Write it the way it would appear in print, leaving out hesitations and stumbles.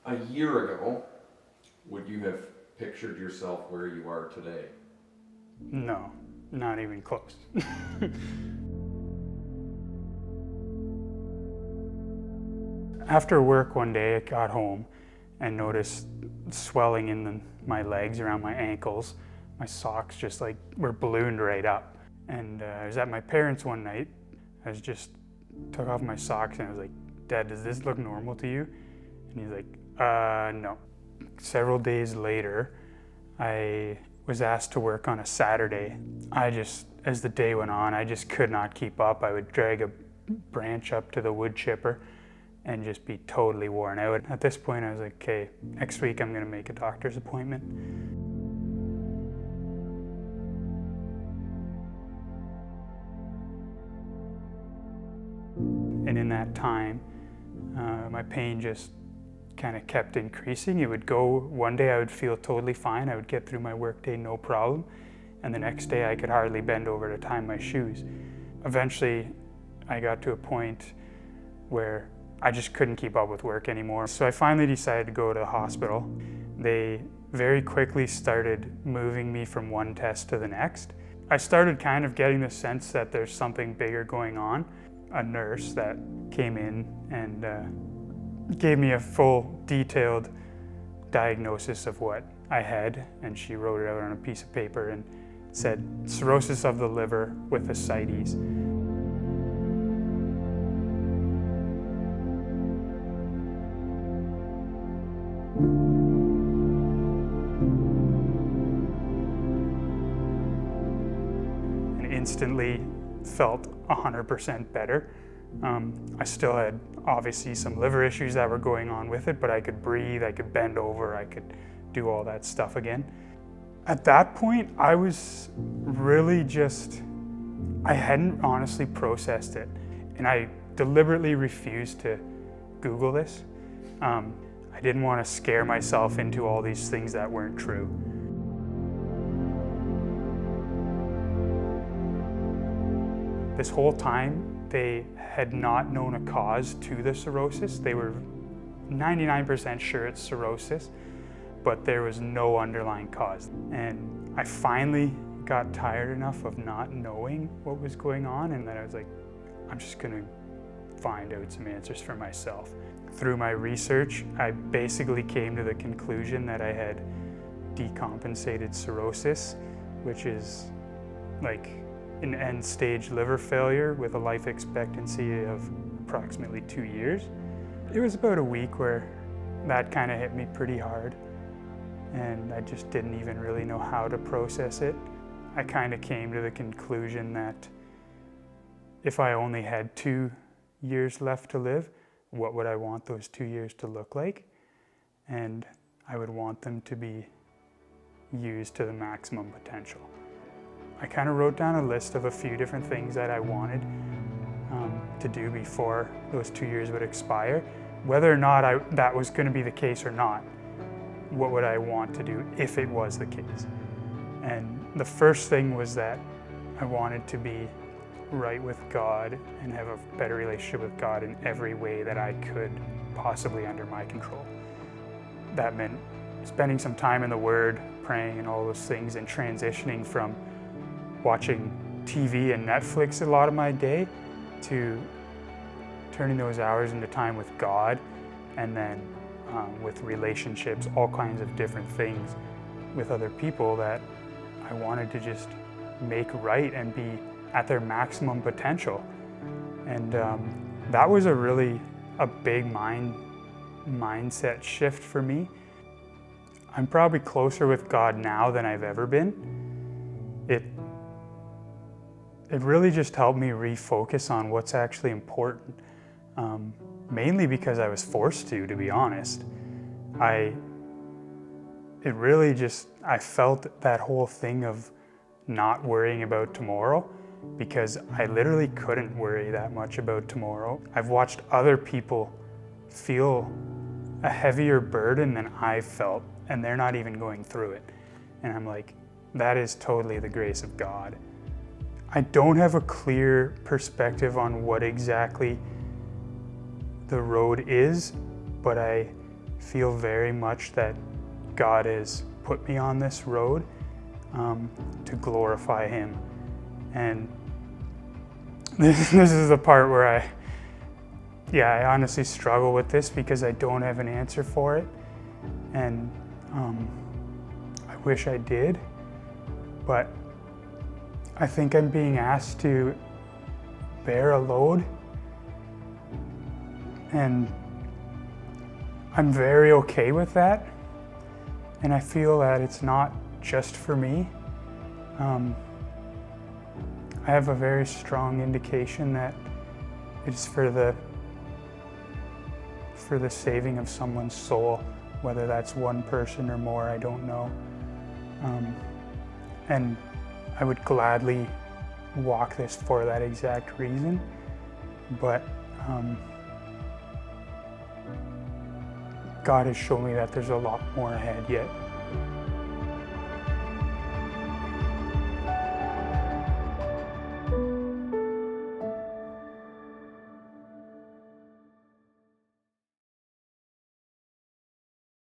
A year ago, would you have pictured yourself where you are today? No, not even close. After work one day, I got home and noticed swelling in my legs around my ankles. My socks just like were ballooned right up. And I was at my parents' one night. I took off my socks and I was like, "Dad, does this look normal to you?" And he's like, no. Several days later, I was asked to work on a Saturday. As the day went on, I just could not keep up. I would drag a branch up to the wood chipper and just be totally worn out. At this point, I was like, okay, next week I'm gonna make a doctor's appointment. And in that time, my pain just kind of kept increasing. It would go, one day I would feel totally fine. I would get through my workday, no problem. And the next day I could hardly bend over to tie my shoes. Eventually, I got to a point where I just couldn't keep up with work anymore. So I finally decided to go to the hospital. They very quickly started moving me from one test to the next. I started kind of getting the sense that there's something bigger going on. A nurse that came in and gave me a full detailed diagnosis of what I had, and she wrote it out on a piece of paper and said cirrhosis of the liver with ascites. And instantly felt 100% better. I still had obviously some liver issues that were going on with it, but I could breathe, I could bend over, I could do all that stuff again. At that point, I was really I hadn't honestly processed it, and I deliberately refused to Google this. I didn't want to scare myself into all these things that weren't true. This whole time, they had not known a cause to the cirrhosis. They were 99% sure it's cirrhosis, but there was no underlying cause. And I finally got tired enough of not knowing what was going on, and then I was like, I'm just gonna find out some answers for myself. Through my research, I basically came to the conclusion that I had decompensated cirrhosis, which is like an end-stage liver failure with a life expectancy of approximately 2 years. It was about a week where that kind of hit me pretty hard, and I just didn't even really know how to process it. I kind of came to the conclusion that if I only had 2 years left to live, what would I want those 2 years to look like? And I would want them to be used to the maximum potential. I kind of wrote down a list of a few different things that I wanted to do before those 2 years would expire. Whether or not that was going to be the case or not, what would I want to do if it was the case? And the first thing was that I wanted to be right with God and have a better relationship with God in every way that I could possibly under my control. That meant spending some time in the Word, praying and all those things, and transitioning from watching TV and Netflix a lot of my day to turning those hours into time with God, and then with relationships, all kinds of different things with other people that I wanted to just make right and be at their maximum potential. And that was a big mindset shift for me. I'm probably closer with God now than I've ever been. It really just helped me refocus on what's actually important, mainly because I was forced to be honest. I felt that whole thing of not worrying about tomorrow because I literally couldn't worry that much about tomorrow. I've watched other people feel a heavier burden than I've felt, and they're not even going through it. And I'm like, that is totally the grace of God. I don't have a clear perspective on what exactly the road is, but I feel very much that God has put me on this road to glorify Him. And this is the part where I honestly struggle with this because I don't have an answer for it. And I wish I did, but I think I'm being asked to bear a load, and I'm very okay with that. And I feel that it's not just for me. I have a very strong indication that it's for the saving of someone's soul, whether that's one person or more, I don't know. And I would gladly walk this for that exact reason, but God has shown me that there's a lot more ahead yet.